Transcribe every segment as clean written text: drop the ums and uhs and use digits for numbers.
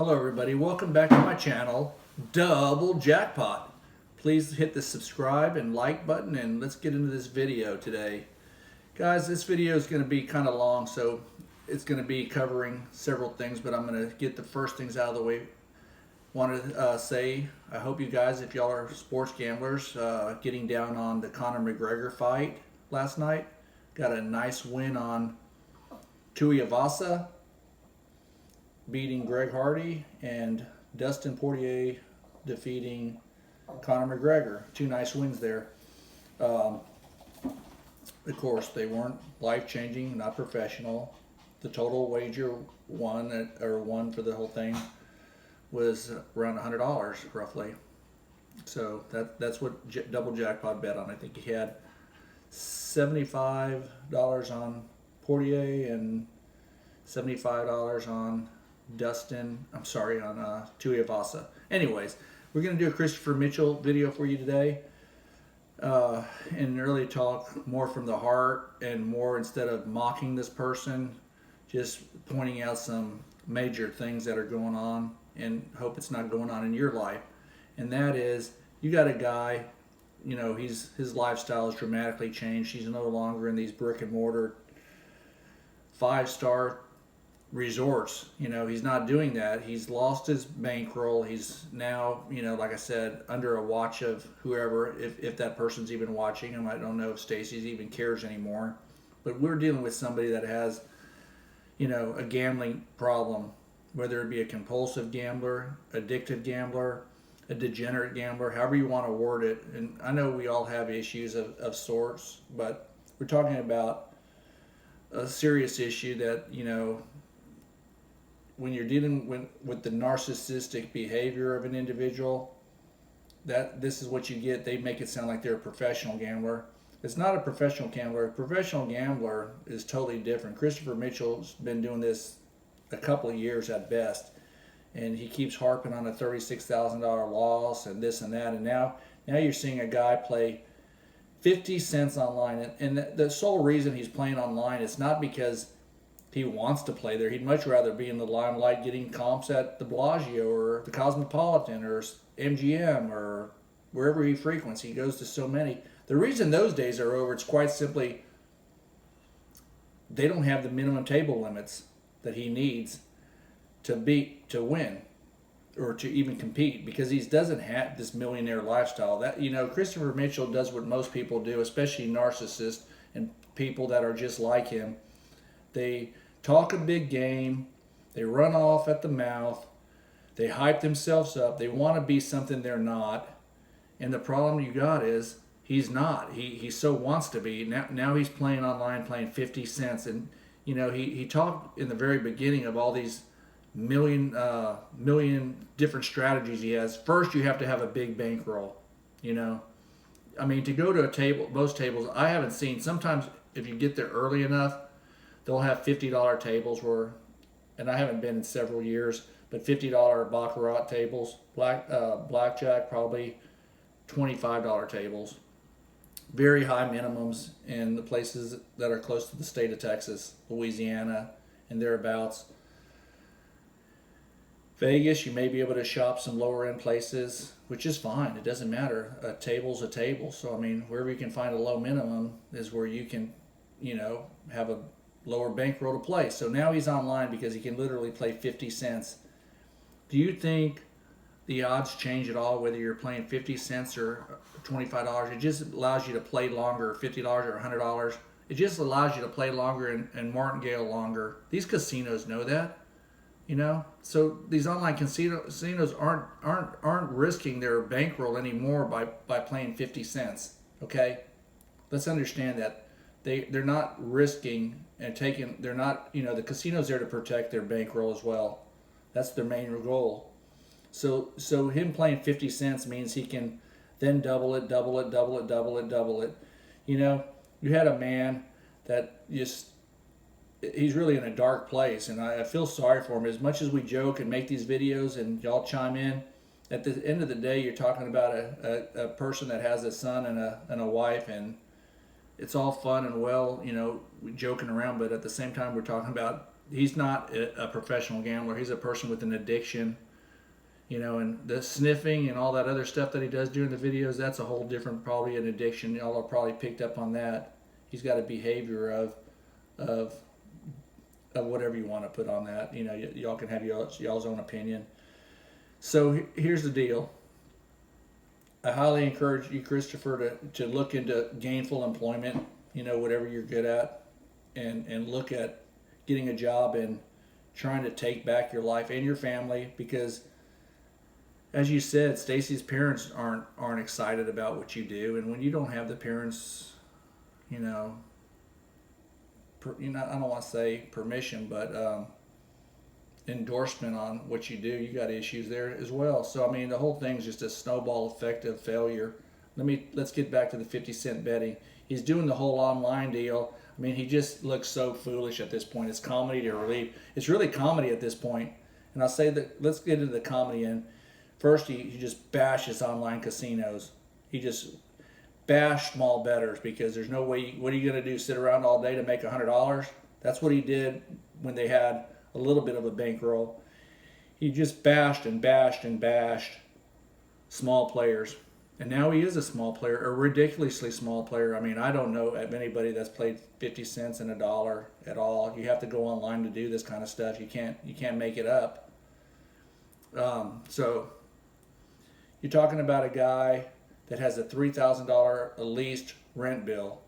Hello everybody, welcome back to my channel, Double Jackpot. Please hit the subscribe and like button and let's get into this video today. Guys, this video is going to be kind of long, so it's going to be covering several things, but I'm going to get the first things out of the way. Want to say, I hope you guys, if y'all are sports gamblers, getting down on the Conor McGregor fight last night. Got a nice win on Tuivasa, beating Greg Hardy, and Dustin Poirier defeating Conor McGregor. Two nice wins there. Of course, they weren't life-changing, not professional. The total wager won for the whole thing was around $100 roughly. So that's what Double Jackpot bet on. I think he had $75 on Poirier and $75 on on Tuivasa. Anyways, we're going to do a Christopher Mitchell video for you today, and really talk more from the heart and more, instead of mocking this person, just pointing out some major things that are going on and hope it's not going on in your life. And that is, you got a guy, you know, his lifestyle has dramatically changed. He's no longer in these brick and mortar 5-star resorts. You know, he's not doing that. He's lost his bankroll. He's now, you know, like I said, under a watch of whoever, if that person's even watching him. I don't know if Stacy's even cares anymore, but we're dealing with somebody that has, you know, a gambling problem, whether it be a compulsive gambler, addictive gambler, a degenerate gambler, however you want to word it. And I know we all have issues of sorts, but we're talking about a serious issue that, you know, when you're dealing with the narcissistic behavior of an individual, that this is what you get. They make it sound like they're a professional gambler. It's not a professional gambler. A professional gambler is totally different. Christopher Mitchell's been doing this a couple of years at best, and he keeps harping on a $36,000 loss and this and that, and now you're seeing a guy play 50 cents online, and the sole reason he's playing online is not because he wants to play there. He'd much rather be in the limelight getting comps at the Bellagio or the Cosmopolitan or MGM or wherever he frequents. He goes to so many. The reason those days are over, it's quite simply they don't have the minimum table limits that he needs to win or to even compete, because he doesn't have this millionaire lifestyle. That, you know, Christopher Mitchell does what most people do, especially narcissists and people that are just like him. They talk a big game, they run off at the mouth, they hype themselves up, they want to be something they're not, and the problem you got is he's not. He so wants to be. Now he's playing online, playing 50 cents, and you know, he talked in the very beginning of all these million different strategies he has. First, you have to have a big bankroll. You know, I mean, to go to a table, most tables I haven't seen. Sometimes if you get there early enough, they'll have $50 tables where, and I haven't been in several years, but $50 baccarat tables, blackjack probably $25 tables. Very high minimums in the places that are close to the state of Texas, Louisiana, and thereabouts. Vegas, you may be able to shop some lower end places, which is fine. It doesn't matter. A table's a table. So, I mean, wherever you can find a low minimum is where you can, you know, have a lower bankroll to play. So now he's online because he can literally play 50 cents. Do you think the odds change at all whether you're playing 50 cents or $25? It just allows you to play longer, $50 or $100. It just allows you to play longer and martingale longer. These casinos know that. You know, so these online casinos aren't risking their bankroll anymore by playing 50 cents. Okay, let's understand that they're not risking and taking. They're not, you know, the casino's there to protect their bankroll as well. That's their main goal. So him playing 50 cents means he can then double it. You know, you had a man that just, he's really in a dark place, and I feel sorry for him. As much as we joke and make these videos and y'all chime in, at the end of the day, you're talking about a person that has a son and a wife, and it's all fun and well, you know, joking around, but at the same time, we're talking about he's not a professional gambler. He's a person with an addiction, and the sniffing and all that other stuff that he does during the videos, that's a whole different, probably an addiction. Y'all have probably picked up on that. He's got a behavior of whatever you want to put on that. Y'all can have y'all's own opinion. So here's the deal. I highly encourage you, Christopher, to look into gainful employment, whatever you're good at, and look at getting a job and trying to take back your life and your family, because as you said, Stacy's parents aren't excited about what you do, and when you don't have the parents, I don't want to say permission, but endorsement on what you do, you got issues there as well. So I mean, the whole thing's just a snowball effect of failure. Let's get back to the 50-cent betting. He's doing the whole online deal. I mean, he just looks so foolish at this point. It's comedy to relief. It's really comedy at this point. And I'll say that, let's get into the comedy in. First, he just bashes online casinos. He just bashed small bettors, because there's no way. What are you going to do? Sit around all day to make $100? That's what he did when they had a little bit of a bankroll. He just bashed and bashed and bashed small players. And now he is a small player, a ridiculously small player. I mean, I don't know of anybody that's played 50 cents and $1 at all. You have to go online to do this kind of stuff. You can't make it up. So you're talking about a guy that has a $3,000 at least rent bill.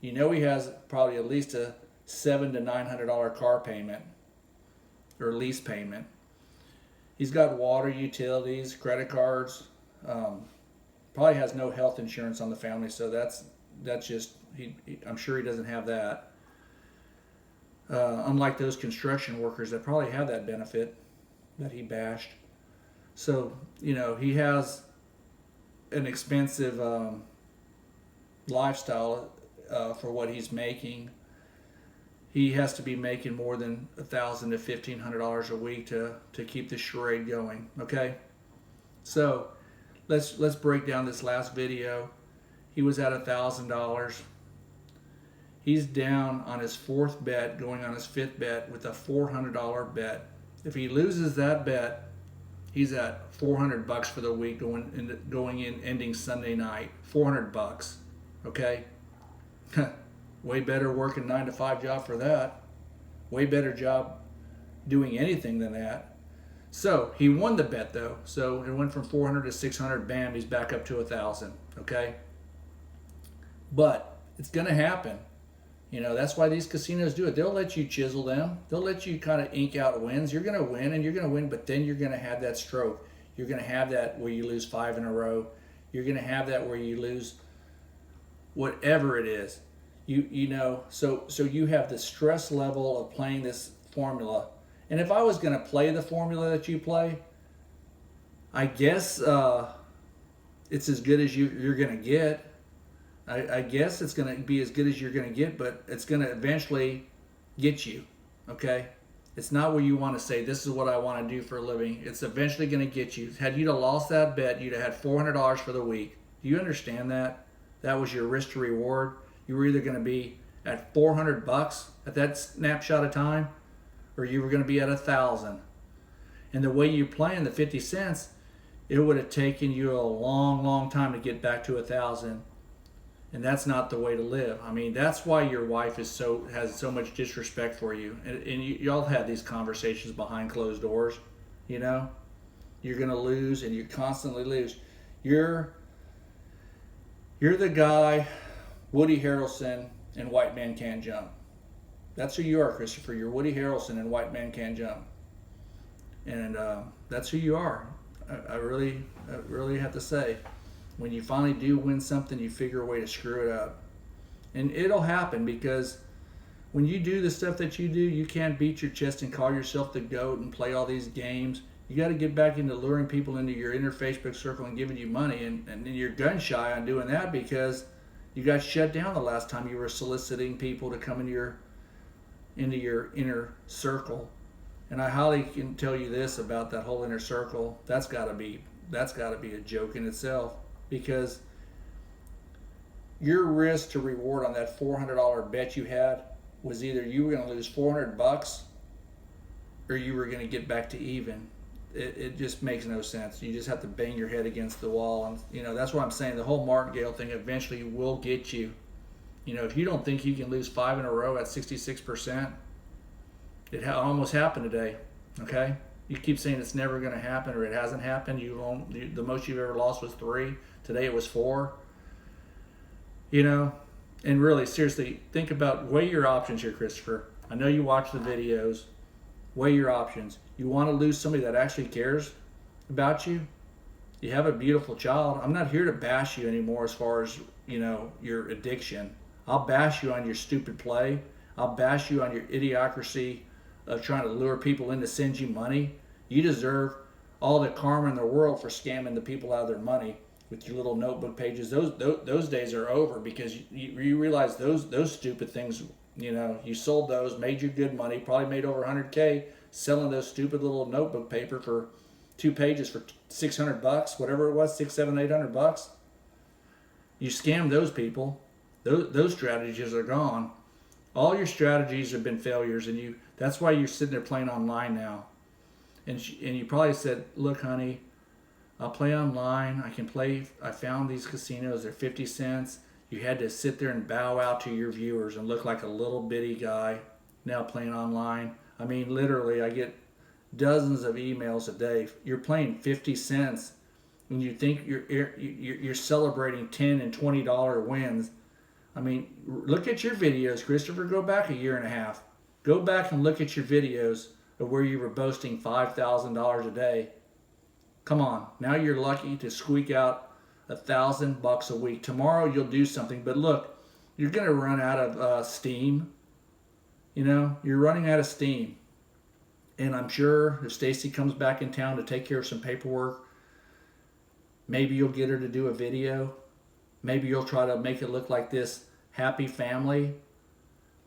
He has probably at least a $700 to $900 car payment or lease payment. He's got water, utilities, credit cards. Probably has no health insurance on the family, so that's just I'm sure he doesn't have that. Unlike those construction workers that probably have that benefit that he bashed. So he has an expensive lifestyle for what he's making. He has to be making more than $1,000 to $1,500 a week to keep the charade going. Okay, so let's break down this last video. He was at $1,000. He's down on his fourth bet, going on his fifth bet with a $400 bet. If he loses that bet, he's at $400 for the week, ending Sunday night. $400. Okay. Way better working 9-to-5 job for that. Way better job doing anything than that. So he won the bet though. So it went from 400 to 600. Bam, he's back up to 1,000. Okay. But it's gonna happen. That's why these casinos do it. They'll let you chisel them. They'll let you kind of ink out wins. You're gonna win and you're gonna win, but then you're gonna have that stroke. You're gonna have that where you lose 5 in a row. You're gonna have that where you lose whatever it is. So you have the stress level of playing this formula. And if I was going to play the formula that you play, I guess it's as good as you're going to get. I guess it's going to be as good as you're going to get, but it's going to eventually get you. Okay? It's not where you want to say, this is what I want to do for a living. It's eventually going to get you. Had you lost that bet, you'd have had $400 for the week. Do you understand that? That was your risk to reward. You were either going to be at $400 at that snapshot of time, or you were going to be at 1,000. And the way you're playing the 50 cents, it would have taken you a long, long time to get back to 1,000. And that's not the way to live. I mean, that's why your wife has so much disrespect for you. And y'all have these conversations behind closed doors. You're going to lose, and you constantly lose. You're the guy, Woody Harrelson, and White Man Can't Jump. That's who you are, Christopher. You're Woody Harrelson and White Man Can't Jump. And that's who you are. I really have to say, when you finally do win something, you figure a way to screw it up. And it'll happen, because when you do the stuff that you do, you can't beat your chest and call yourself the GOAT and play all these games. You got to get back into luring people into your inner Facebook circle and giving you money. And then you're gun shy on doing that because you got shut down the last time you were soliciting people to come into your inner circle. And I highly can tell you this about that whole inner circle. That's got to be a joke in itself, because your risk to reward on that $400 bet you had was either you were going to lose $400 or you were going to get back to even. It just makes no sense. You just have to bang your head against the wall. And, that's what I'm saying. The whole martingale thing eventually will get you. If you don't think you can lose 5 in a row at 66%, it almost happened today, okay? You keep saying it's never going to happen or it hasn't happened. The most you've ever lost was 3. Today it was 4. And really, seriously, weigh your options here, Christopher. I know you watch the videos. Weigh your options. You want to lose somebody that actually cares about you? You have a beautiful child. I'm not here to bash you anymore as far as, your addiction. I'll bash you on your stupid play. I'll bash you on your idiocracy of trying to lure people in to send you money. You deserve all the karma in the world for scamming the people out of their money with your little notebook pages. Those days are over because you realize those stupid things, you sold those, made you good money, probably made over $100K selling those stupid little notebook paper for 2 pages for $600, whatever it was, $600, $700, $800. You scammed those people. Those strategies are gone. All your strategies have been failures, and that's why you're sitting there playing online now. And you probably said, look, honey, I'll play online. I found these casinos. They're 50 cents. You had to sit there and bow out to your viewers and look like a little bitty guy now playing online. I mean, literally, I get dozens of emails a day. You're playing 50 cents and you think you're celebrating $10 and $20 wins. I mean, look at your videos, Christopher. Go back a year and a half. Go back and look at your videos of where you were boasting $5,000 a day. Come on. Now you're lucky to squeak out $1,000 a week. Tomorrow you'll do something. But look, you're going to run out of steam. You're running out of steam. And I'm sure if Stacy comes back in town to take care of some paperwork, maybe you'll get her to do a video. Maybe you'll try to make it look like this happy family.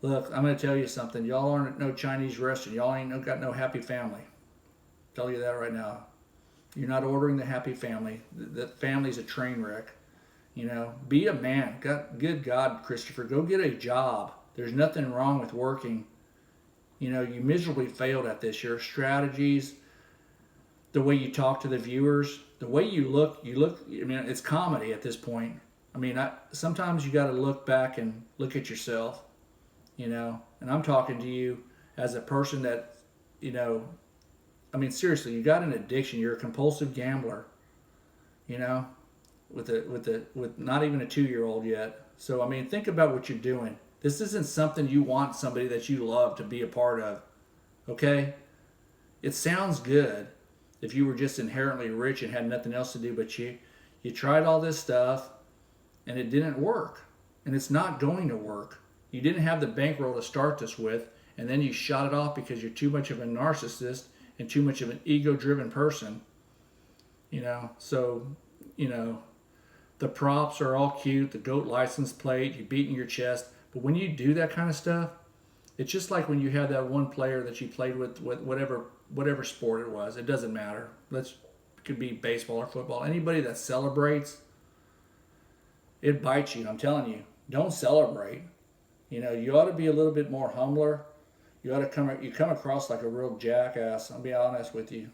Look, I'm going to tell you something. Y'all aren't no Chinese restaurant. Y'all ain't got no happy family. Tell you that right now. You're not ordering the happy family. The family's a train wreck. Be a man. Good God, Christopher, go get a job. There's nothing wrong with working. You miserably failed at this. Your strategies, the way you talk to the viewers, the way you look, it's comedy at this point. Sometimes you got to look back and look at yourself, and I'm talking to you as a person that, seriously, you got an addiction. You're a compulsive gambler, with not even a 2-year-old yet. So, think about what you're doing. This isn't something you want somebody that you love to be a part of, okay? It sounds good if you were just inherently rich and had nothing else to do, but you tried all this stuff and it didn't work, and it's not going to work. You didn't have the bankroll to start this with, and then you shot it off because you're too much of a narcissist and too much of an ego-driven person. So, the props are all cute, the GOAT license plate, you beating your chest. But when you do that kind of stuff, it's just like when you have that one player that you played with whatever sport it was. It doesn't matter. It could be baseball or football. Anybody that celebrates, it bites you. I'm telling you, don't celebrate. You ought to be a little bit more humbler. You come across like a real jackass. I'll be honest with you.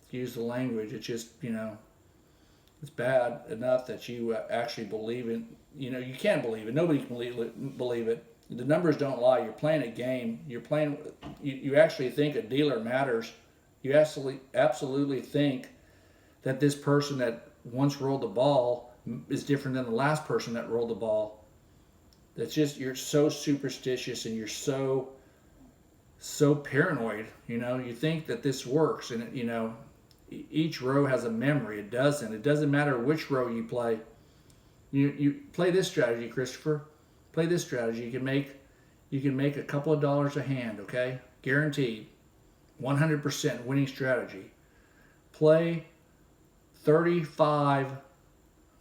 Use the language. It's just, it's bad enough that you actually believe it. You can't believe it. Nobody can believe it. The numbers don't lie. You're playing a game. You actually think a dealer matters. You absolutely think that this person that once rolled the ball is different than the last person that rolled the ball. That's just, you're so superstitious and you're so paranoid. You think that this works, and each row has a memory. It doesn't. It doesn't matter which row you play. You play this strategy, Christopher. Play this strategy. You can make a couple of dollars a hand, okay? Guaranteed. 100% winning strategy. Play 35.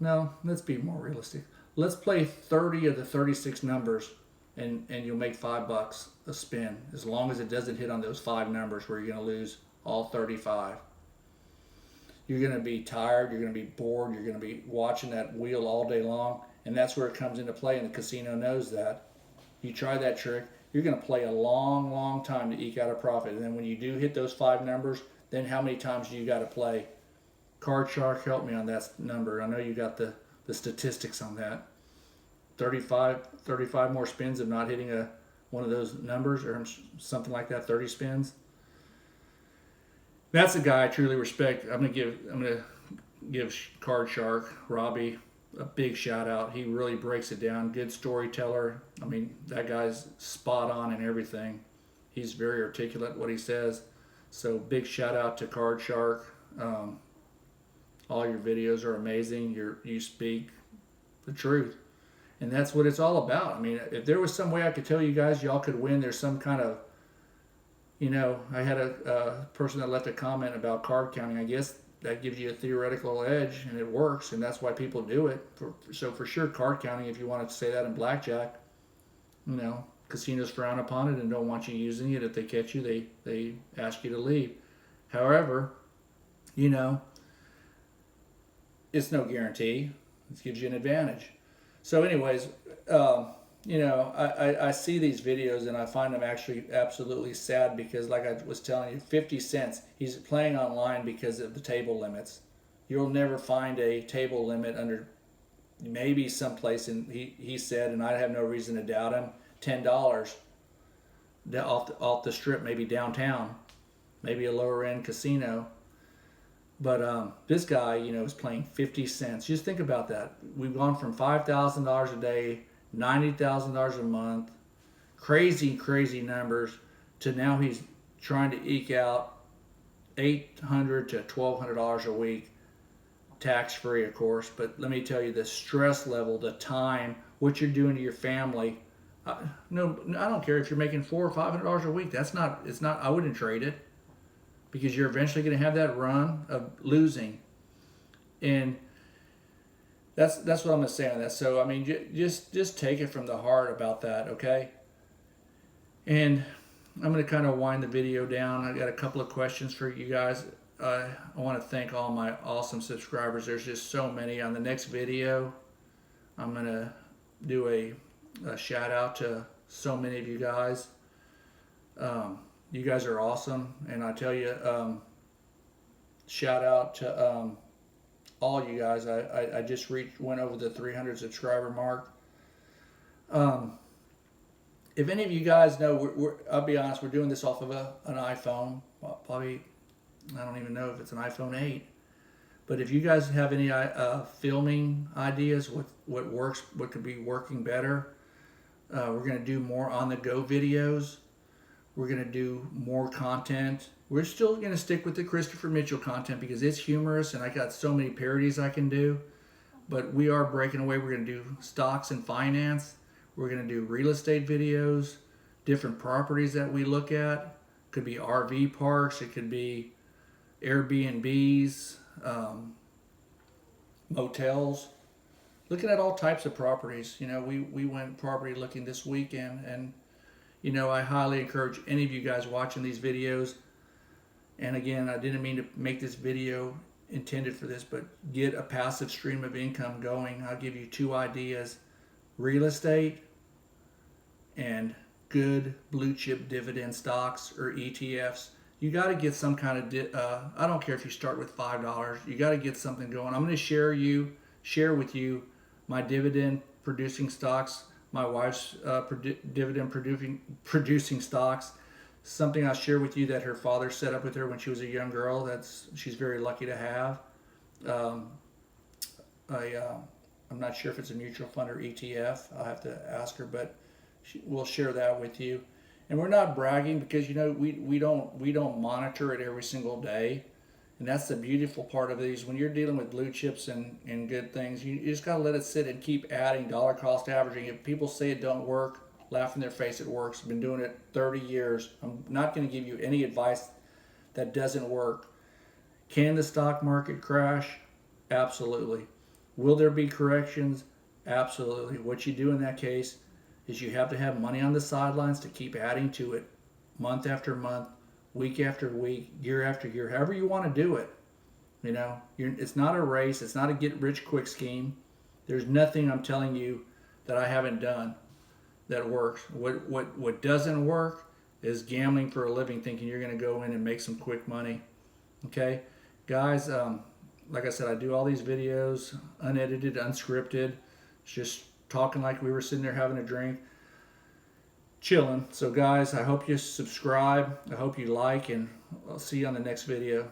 No, let's be more realistic. Let's play 30 of the 36 numbers, and you'll make $5 a spin, as long as it doesn't hit on those 5 numbers where you're going to lose all 35. You're going to be tired, you're going to be bored, you're going to be watching that wheel all day long, and that's where it comes into play, and the casino knows that. You try that trick, you're going to play a long, long time to eke out a profit. And then when you do hit those 5 numbers, then how many times do you got to play? Card Shark, help me on that number. I know you got the statistics on that. 35 more spins of not hitting one of those numbers or something like that, 30 spins. That's a guy I truly respect. I'm gonna give Card Shark, Robbie, a big shout out. He really breaks it down. Good storyteller. I mean, that guy's spot on in everything. He's very articulate what he says. So big shout out to Card Shark. All your videos are amazing. You speak the truth. And that's what it's all about. I mean, if there was some way I could tell you guys y'all could win, there's some kind of, I had a person that left a comment about card counting. I guess that gives you a theoretical edge, and it works, and that's why people do it. So for sure, card counting, if you wanted to say that in blackjack, casinos frown upon it and don't want you using it. If they catch you, they ask you to leave. However, it's no guarantee. It gives you an advantage. So anyways, I see these videos and I find them actually absolutely sad because, like I was telling you, 50 cents. He's playing online because of the table limits. You'll never find a table limit under maybe someplace, and he said, and I have no reason to doubt him, $10 off the strip, maybe downtown, maybe a lower end casino. But this guy, is playing 50 cents. Just think about that. We've gone from $5,000 a day, $90,000 a month, crazy, crazy numbers, to now he's trying to eke out $800 to $1,200 a week, tax-free, of course. But let me tell you, the stress level, the time, what you're doing to your family. No, I don't care if you're making $400 or $500 a week. It's not. I wouldn't trade it. Because you're eventually going to have that run of losing, and that's what I'm going to say on that. So I mean, just take it from the heart about that, okay? And I'm going to kind of wind the video down. I got a couple of questions for you guys. I want to thank all my awesome subscribers. There's just so many. On the next video, I'm going to do a shout out to so many of you guys. You guys are awesome, and I tell you, shout out to all you guys. I just went over the 300 subscriber mark. If any of you guys know, I'll be honest, we're doing this off of an iPhone. Probably, I don't even know if it's an iPhone 8. But if you guys have any filming ideas, what works, what could be working better, we're going to do more on-the-go videos. We're going to do more content. We're still going to stick with the Christopher Mitchell content because it's humorous and I got so many parodies I can do. But we are breaking away. We're going to do stocks and finance. We're going to do real estate videos, different properties that we look at. Could be RV parks. It could be Airbnbs, motels. Looking at all types of properties. We went property looking this weekend, and I highly encourage any of you guys watching these videos. And again, I didn't mean to make this video intended for this, but get a passive stream of income going. I'll give you 2 ideas: real estate and good blue chip dividend stocks or ETFs. You got to get some kind of, I don't care if you start with $5, you got to get something going. I'm going to share with you my dividend producing stocks, my wife's dividend producing stocks. Something I'll share with you that her father set up with her when she was a young girl. She's very lucky to have. I'm not sure if it's a mutual fund or ETF. I'll have to ask her, but we'll share that with you. And we're not bragging because we don't monitor it every single day. And that's the beautiful part of these. When you're dealing with blue chips and good things, you just got to let it sit and keep adding dollar cost averaging. If people say it don't work, laugh in their face, it works. I've been doing it 30 years. I'm not going to give you any advice that doesn't work. Can the stock market crash? Absolutely. Will there be corrections? Absolutely. What you do in that case is you have to have money on the sidelines to keep adding to it month after month, week after week, year after year, however you want to do it. It's not a race. It's not a get rich quick scheme. There's nothing I'm telling you that I haven't done. that works. What doesn't work is gambling for a living, thinking you're going to go in and make some quick money. Okay, guys. Like I said, I do all these videos unedited, unscripted, just talking like we were sitting there having a drink, chilling. So guys, I hope you subscribe. I hope you like, and I'll see you on the next video.